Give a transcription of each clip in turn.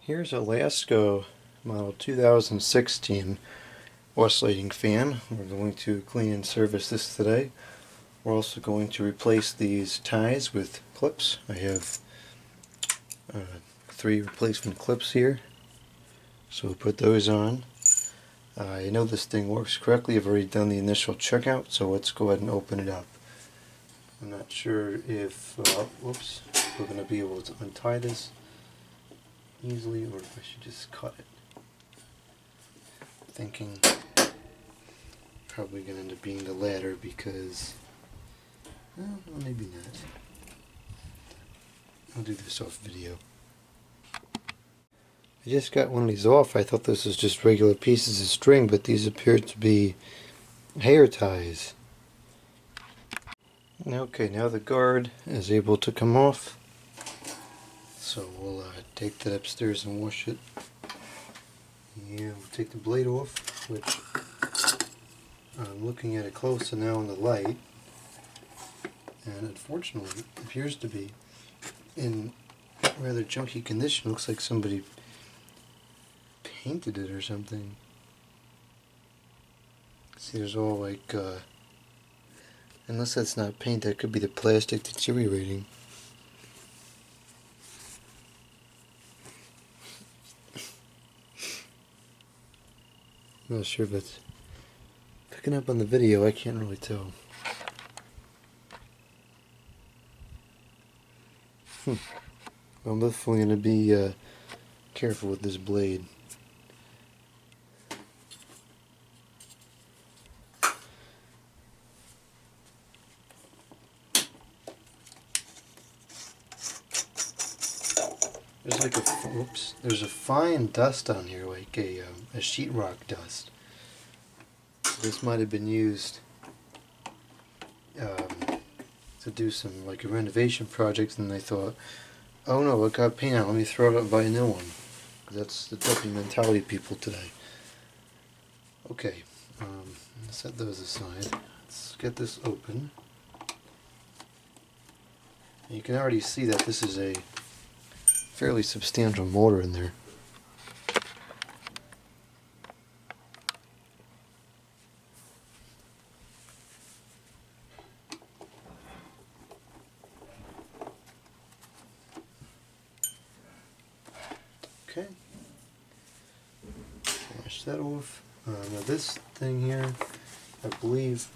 Here's a Lasko model 2016 oscillating fan. We're going to clean and service this today. We're also going to replace these ties with clips. I have 3 replacement clips here, so we'll put those on. I know this thing works correctly. I've already done the initial checkout, so let's go ahead and open it up. I'm not sure if whoops, we're going to be able to untie this easily, or if I should just cut it. Thinking probably going to end up being the latter because, well, maybe not. I'll do this off video. I just got one of these off. I thought this was just regular pieces of string, but these appear to be hair ties. Okay, now the guard is able to come off. So we'll take that upstairs and wash it. Yeah, we'll take the blade off, which I'm looking at it closer now in the light, and unfortunately it appears to be in rather junky condition. Looks like somebody painted it or something. See, there's all like, unless that's not paint, that could be the plastic deteriorating. I'm not sure if it's picking up on the video. I can't really tell. I'm definitely going to be careful with this blade. There's like there's a fine dust on here, like a sheetrock dust. This might have been used to do some like a renovation project, and they thought, oh no, it got paint out, let me throw it up and buy a new one. That's the type of mentality of people today. Okay, set those aside. Let's get this open. And you can already see that this is a fairly substantial motor in there. Okay, wash that off. Now this thing here, I believe,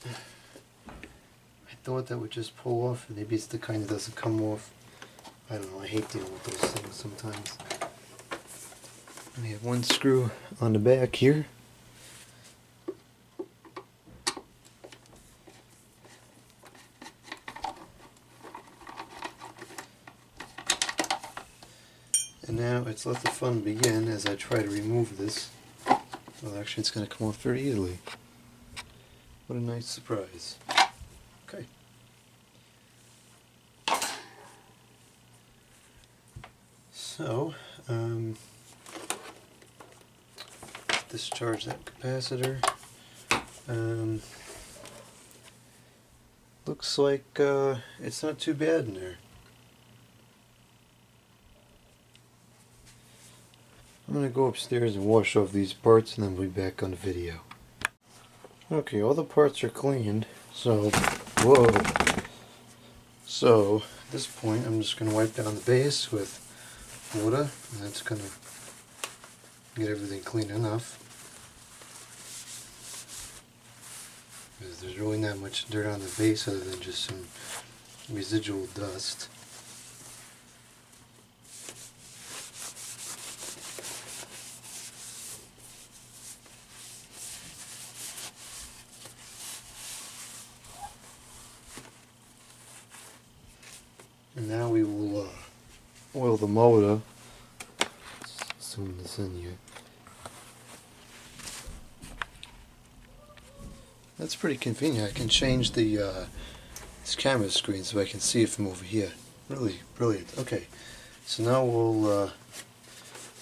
I thought that would just pull off. Maybe it's the kind that doesn't come off. I don't know, I hate dealing with those things sometimes. We have one screw on the back here. And now it's let the fun begin as I try to remove this. Well, actually it's going to come off very easily. What a nice surprise. Okay. So, discharge that capacitor. Looks like it's not too bad in there. I'm going to go upstairs and wash off these parts, and then we'll be back on the video. Okay, all the parts are cleaned, so, whoa. So, at this point I'm just going to wipe down the base with water, and that's going to get everything clean enough. Because there's really not much dirt on the base other than just some residual dust. And now we will oil the motor. Let's zoom this in here. That's pretty convenient. I can change the this camera screen so I can see it from over here. Really brilliant. Okay, so now we'll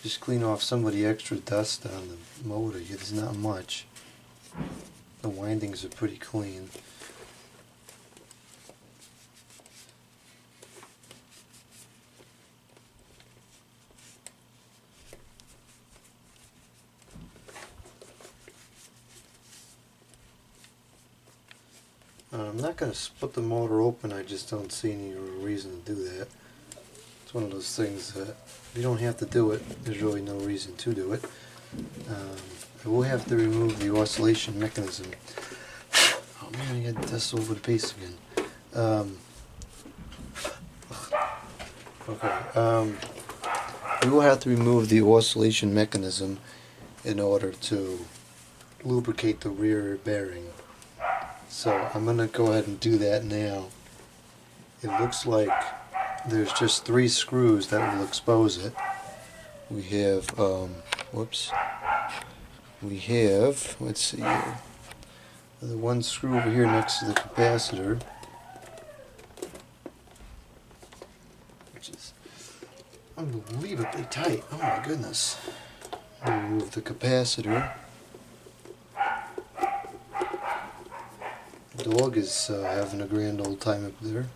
just clean off some of the extra dust on the motor here. There's not much. The windings are pretty clean. I'm not going to split the motor open, I just don't see any reason to do that. It's one of those things that if you don't have to do it, there's really no reason to do it. I will have to remove the oscillation mechanism. Oh man, I got dust over the base again. We will have to remove the oscillation mechanism in order to lubricate the rear bearing. So I'm going to go ahead and do that now. It looks like there's just 3 screws that will expose it. We have, let's see here, the one screw over here next to the capacitor, which is unbelievably tight. Oh my goodness. Remove the capacitor. The dog is having a grand old time up there.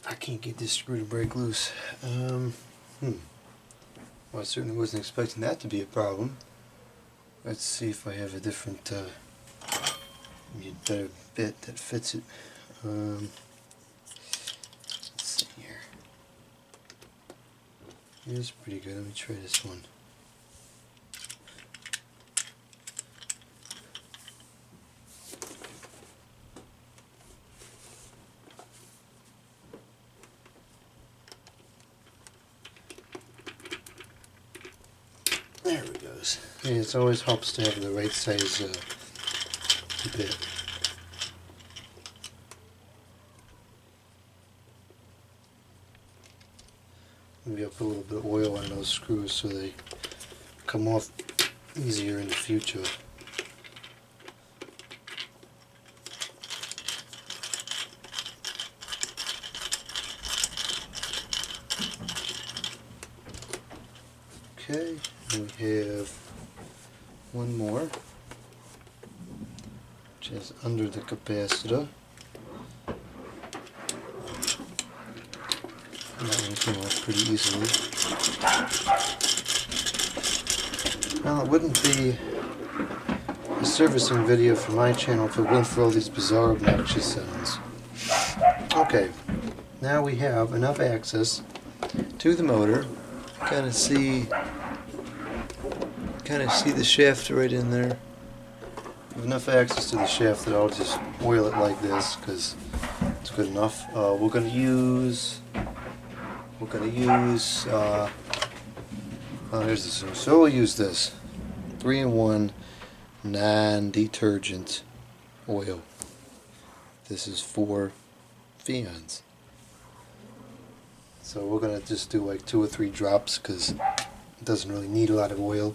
I can't get this screw to break loose. Well, I certainly wasn't expecting that to be a problem. Let's see if I have a different, better bit that fits it. Let's see here. It's pretty good. Let me try this one. There it goes. Yeah, it always helps to have the right size bit. Maybe I'll put a little bit of oil on those screws so they come off easier in the future. Okay, and we have one more, which is under the capacitor. And that one came off pretty easily. Well, it wouldn't be a servicing video for my channel if it weren't for all these bizarre, obnoxious sounds. Okay, now we have enough access to the motor. Kind of see the shaft right in there. With enough access to the shaft that I'll just oil it like this because it's good enough. We're going to use here's the source. So we'll use this 3-in-1 non-detergent oil. This is for Fions. So we're going to just do like 2 or 3 drops because it doesn't really need a lot of oil.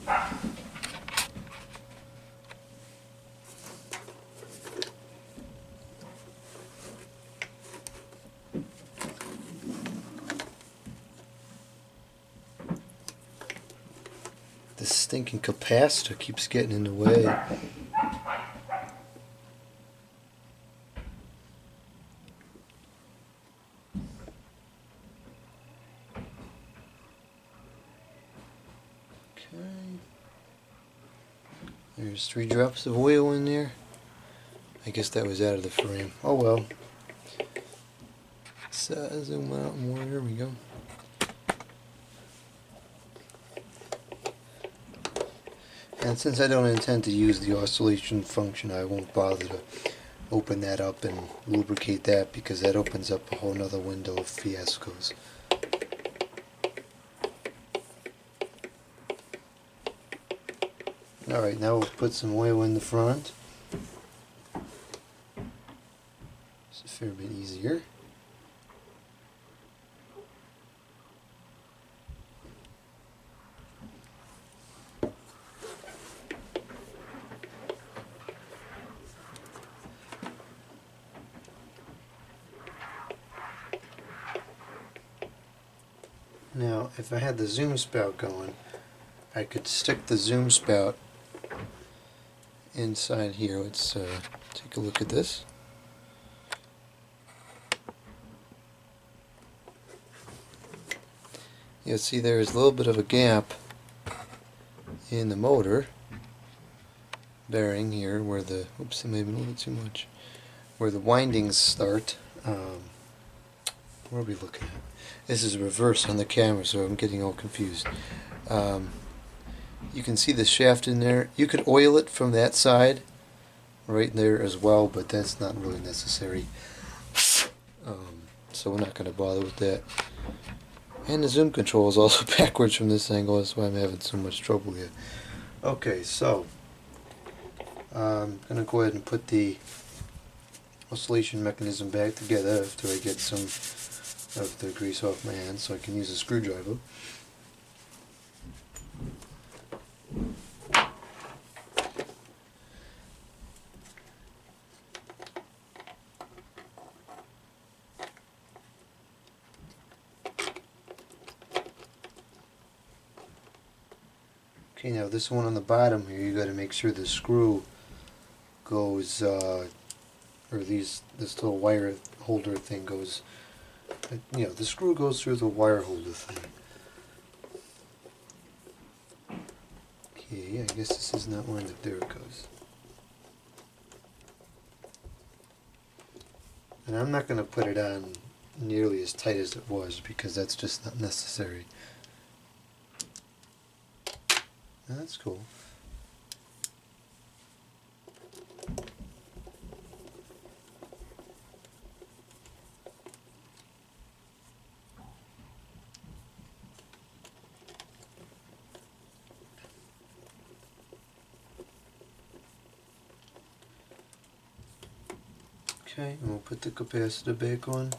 This stinking capacitor keeps getting in the way. There's 3 drops of oil in there. I guess that was out of the frame. Oh well. Let's zoom out more. There we go. And since I don't intend to use the oscillation function, I won't bother to open that up and lubricate that because that opens up a whole nother window of fiascos. Alright, now we'll put some oil in the front. It's a fair bit easier. Now, if I had the zoom spout going, I could stick the zoom spout inside here. Let's take a look at this. you'll see there's a little bit of a gap in the motor bearing here where the, oops, it may have been a little bit too much, where the windings start. What are we looking at? This is reverse on the camera, so I'm getting all confused. You can see the shaft in there. You could oil it from that side right there as well, but that's not really necessary. So we're not going to bother with that. And the zoom control is also backwards from this angle, that's why I'm having so much trouble here. Okay, so I'm going to go ahead and put the oscillation mechanism back together after I get some of the grease off my hands so I can use a screwdriver. Okay, now this one on the bottom here, you got to make sure the screw goes, or this little wire holder thing goes, you know, the screw goes through the wire holder thing. Okay, I guess this is not lined up. There it goes. And I'm not going to put it on nearly as tight as it was because that's just not necessary. That's cool. Okay, and we'll put the capacitor back on.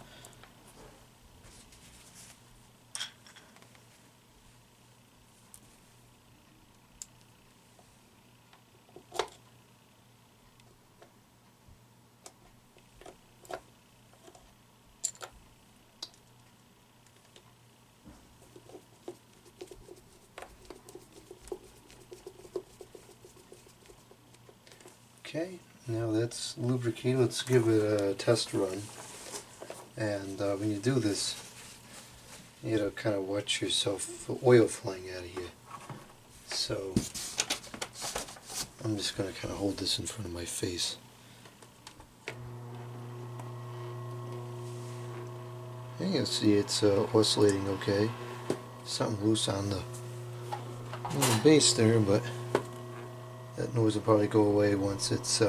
Okay, now that's lubricated. Let's give it a test run. And when you do this, you gotta kind of watch yourself for oil flying out of here. So I'm just gonna kind of hold this in front of my face. And you'll see it's oscillating okay. Something loose on the base there, but that noise will probably go away once it's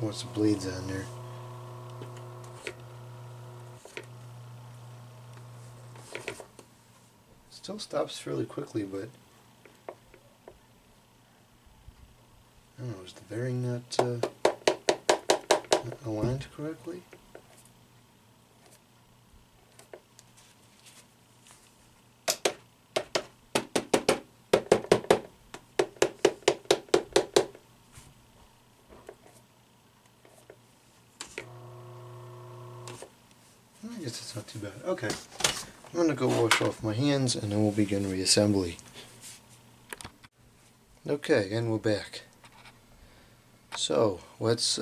once the blade's on there. Still stops fairly quickly, but I don't know, is the bearing not aligned correctly? I guess it's not too bad. Okay, I'm going to go wash off my hands and then we'll begin reassembly. Okay, and we're back. So let's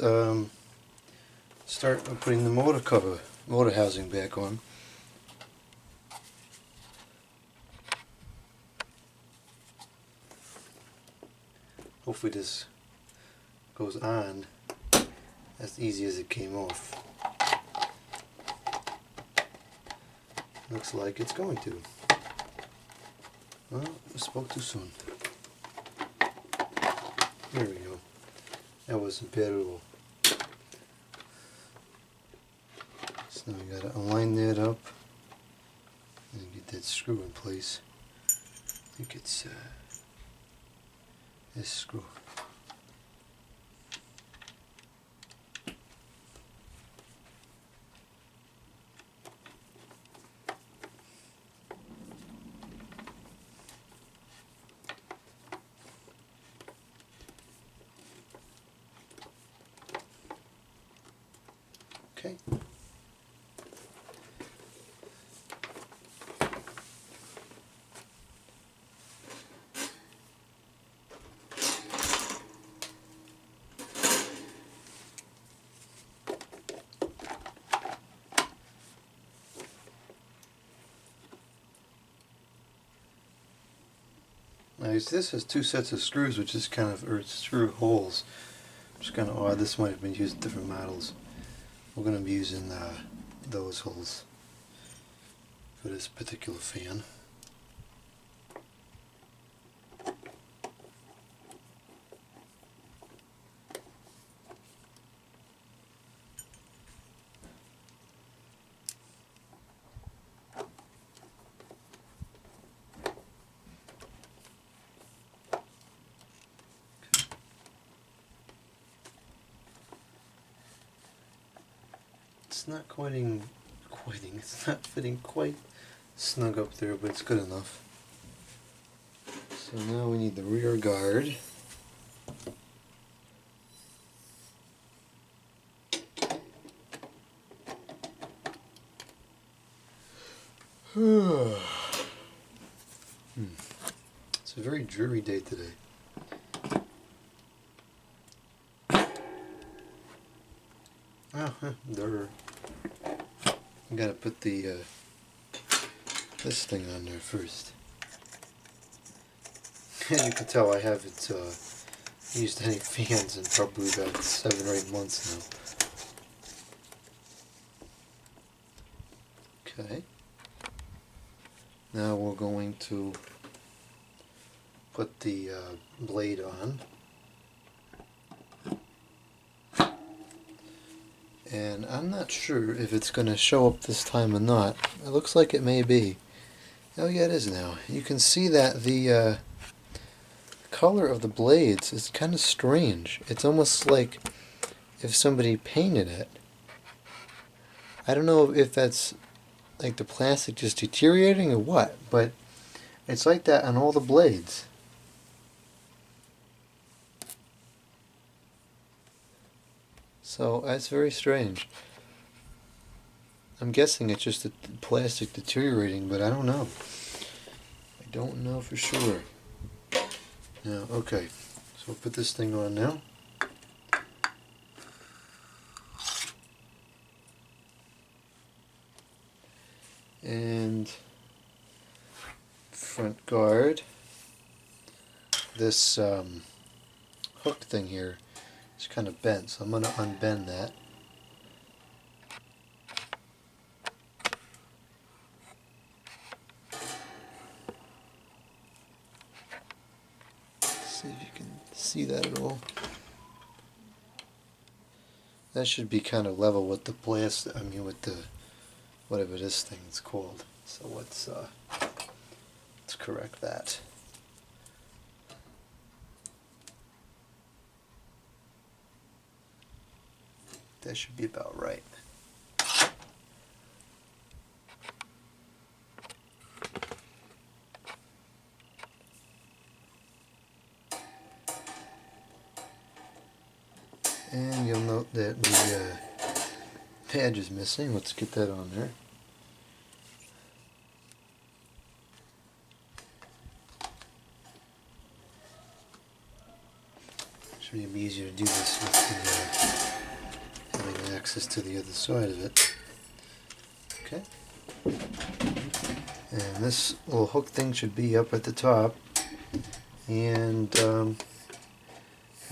start putting the motor housing back on. Hopefully this goes on as easy as it came off. Looks like it's going to. Well, I spoke too soon. There we go. That wasn't bad at all. So now we gotta align that up and get that screw in place. I think it's this screw. Okay. Now this has two sets of screws, which is kind of, or screw holes. Which is kind of odd. This might have been used in different models. We're going to be using those holes for this particular fan. It's not it's not fitting quite snug up there, but it's good enough. So now we need the rear guard. It's a very dreary day today. Oh, there. I gotta put the this thing on there first. As you can tell, I haven't used any fans in probably about 7 or 8 months now. Okay. Now we're going to put the blade on. And I'm not sure if it's going to show up this time or not. It looks like it may be. Oh yeah, it is now. You can see that the color of the blades is kind of strange. It's almost like if somebody painted it. I don't know if that's like the plastic just deteriorating or what, but it's like that on all the blades. So that's very strange. I'm guessing it's just the plastic deteriorating, but I don't know. I don't know for sure. Now, okay, so we'll put this thing on now. And front guard. This hook thing here is kind of bent, so I'm going to unbend that. See if you can see that at all. That should be kind of level with the plastic, with the whatever this thing is called. So let's correct that. That should be about right. And you'll note that the badge is missing. Let's get that on there. Should be easier to do this with the, having access to the other side of it. Okay. And this little hook thing should be up at the top. And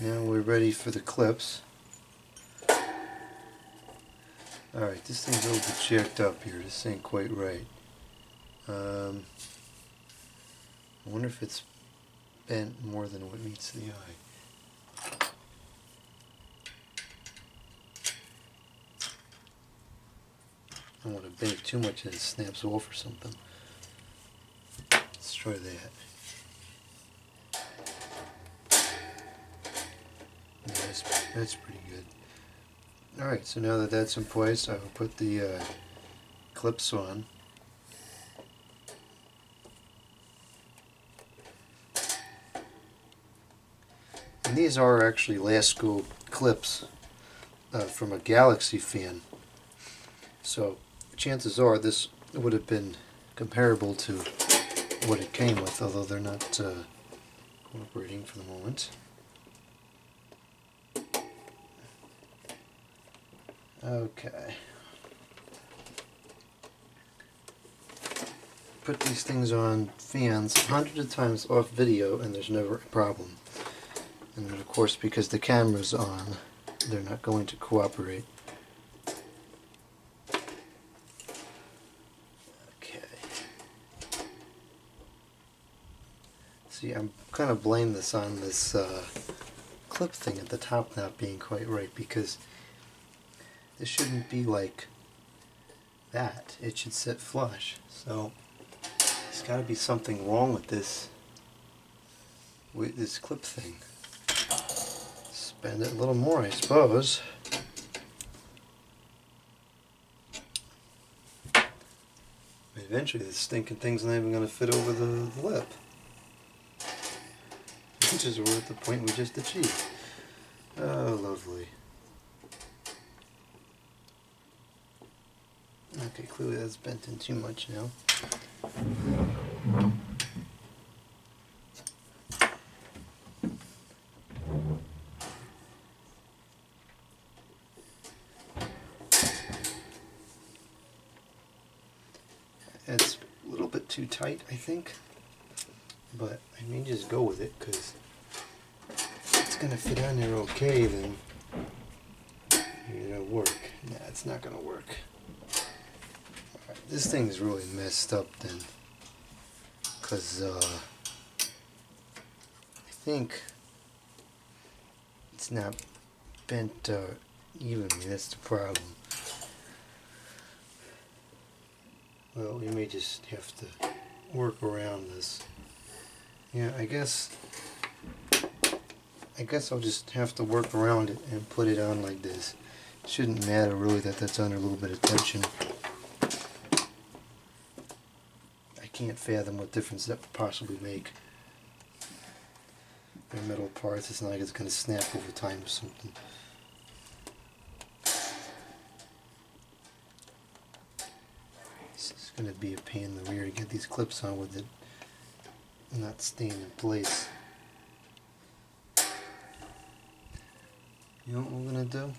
now we're ready for the clips. Alright, this thing's a little bit jacked up here. This ain't quite right. I wonder if it's bent more than what meets the eye. I don't want to bend it too much and it snaps off or something. Let's try that. Yeah, that's pretty good. Alright, so now that that's in place, I will put the clips on. And these are actually Lasko clips from a Galaxy fan. So chances are this would have been comparable to what it came with, although they're not cooperating for the moment. Okay. put these things on fans hundreds of times off video and there's never a problem. And then of course because the camera's on, they're not going to cooperate. Okay. See, I'm kind of blame this on this clip thing at the top not being quite right, because this shouldn't be like that. It should sit flush. So there's got to be something wrong with this clip thing. Bend it a little more, I suppose. Eventually this stinking thing's not even going to fit over the lip. Which is we're at the point we just achieved. Oh, lovely. Okay, clearly that's bent in too much now. It's a little bit too tight, I think, but I may just go with it because it's going to fit on there okay, then it'll work. Nah, it's not going to work. Alright, this thing's really messed up then, because I think it's not bent evenly. That's the problem. Well, we may just have to work around this. Yeah, I guess I'll just have to work around it and put it on like this. It shouldn't matter really that that's under a little bit of tension. I can't fathom what difference that would possibly make. They're metal parts. It's not like it's going to snap over time or something. It's going to be a pain in the rear to get these clips on with it not staying in place. You know what we're going to do?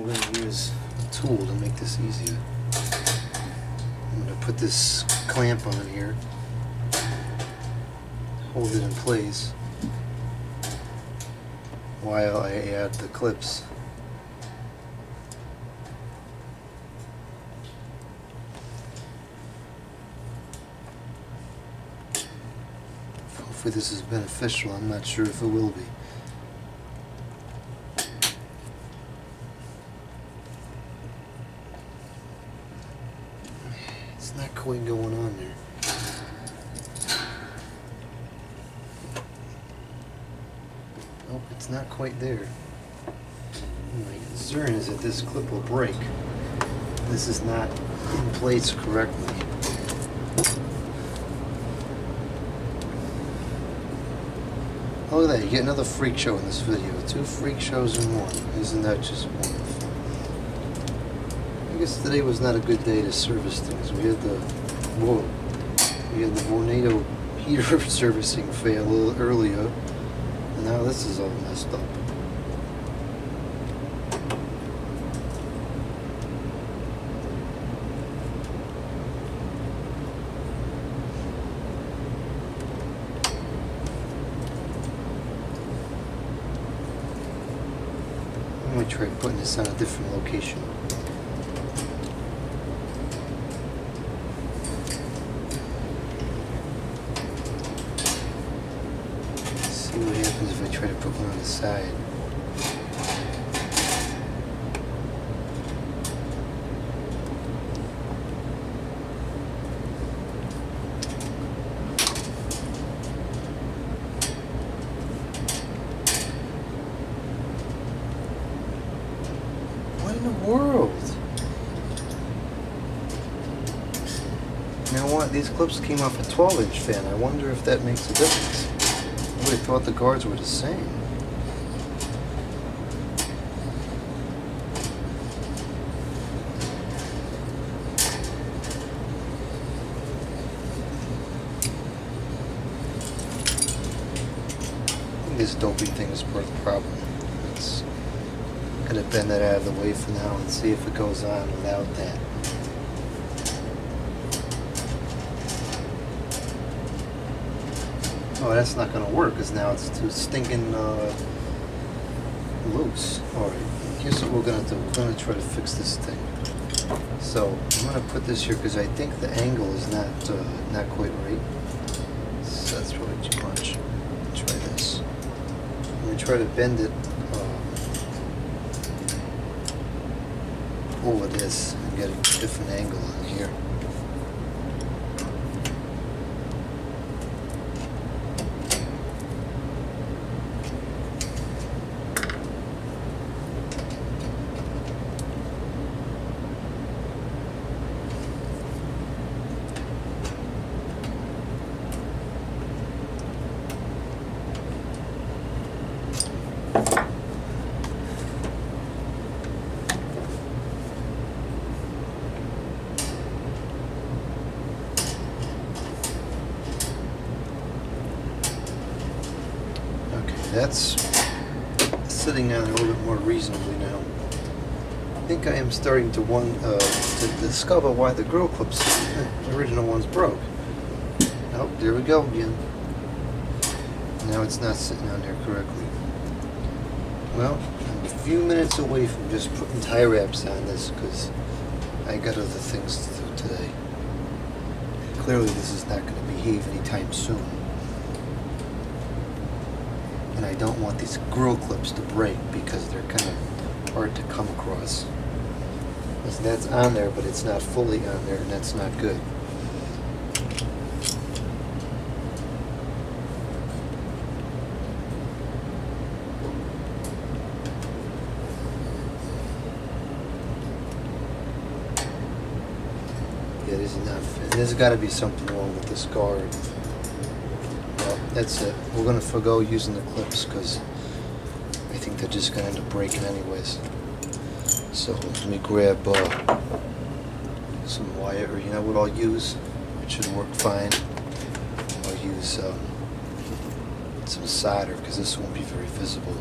We're going to use a tool to make this easier. I'm going to put this clamp on here, hold it in place while I add the clips. Hopefully this is beneficial. I'm not sure if it will be. It's not quite going on there. Nope, it's not quite there. My concern is that this clip will break. This is not in place correctly. Oh, look at that, you get another freak show in this video. 2 freak shows in one. Isn't that just wonderful? I guess today was not a good day to service things. We had the tornado heater servicing fail a little earlier, and now this is all messed up. I'm going to try putting this on a different location. Let's see what happens if I try to put one on the side. World. You know what? These clips came off a 12-inch fan. I wonder if that makes a difference. I would have thought the guards were the same. I think this dopey thing is part of the problem. It's going to bend that out of the way for now and see if it goes on without that. Oh, that's not going to work because now it's too stinking loose. Alright, here's what we're going to do. We're going to try to fix this thing. So, I'm going to put this here because I think the angle is not quite right. So that's really too much. Try this. I'm going to try to bend it over this and get a different angle on here. That's sitting on a little bit more reasonably now. I think I am starting to discover why the grill clips, the original ones, broke. Oh, there we go again. Now it's not sitting on there correctly. Well, I'm a few minutes away from just putting tie wraps on this because I got other things to do today. Clearly this is not going to behave anytime soon. And I don't want these grill clips to break because they're kind of hard to come across. Because that's on there, but it's not fully on there, and that's not good. Yeah, this is not fit. There's got to be something wrong with this guard. That's it. We're going to forgo using the clips because I think they're just going to end up breaking anyways. So let me grab some wire, or you know what I'll use? It should work fine. I'll use some solder because this won't be very visible.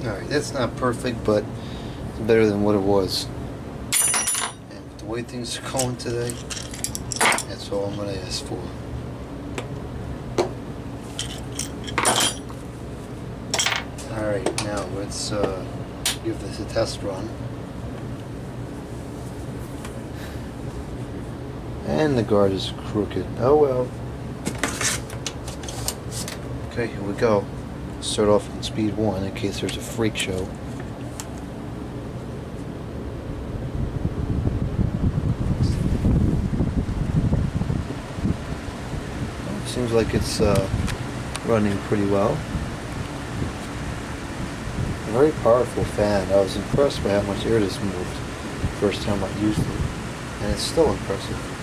Alright, that's not perfect, but it's better than what it was. And with the way things are going today, that's all I'm going to ask for. Alright, now let's give this a test run. And the guard is crooked. Oh well. Okay, here we go. Start off on speed 1 in case there's a freak show. Seems like it's running pretty well. A very powerful fan. I was impressed by how much air this moved the first time I used it, and it's still impressive.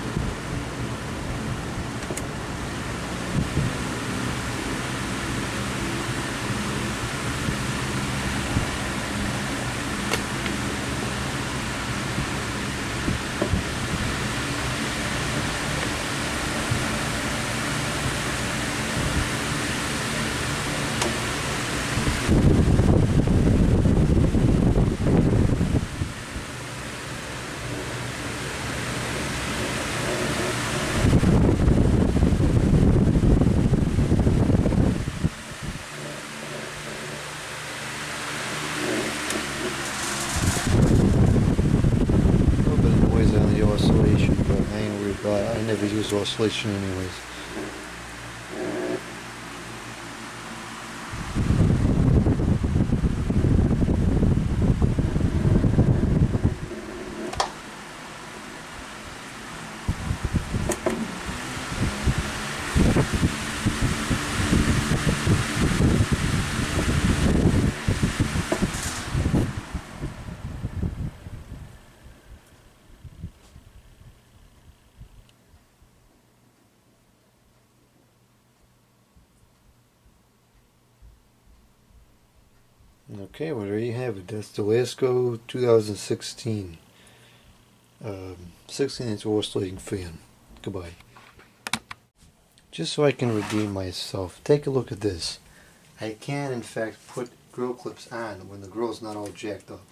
but I never use oscillation anyways. Okay, well there you have it. That's the Lasko 2016 16-inch oscillating fan. Goodbye. Just so I can redeem myself, take a look at this. I can in fact put grill clips on when the grill's not all jacked up.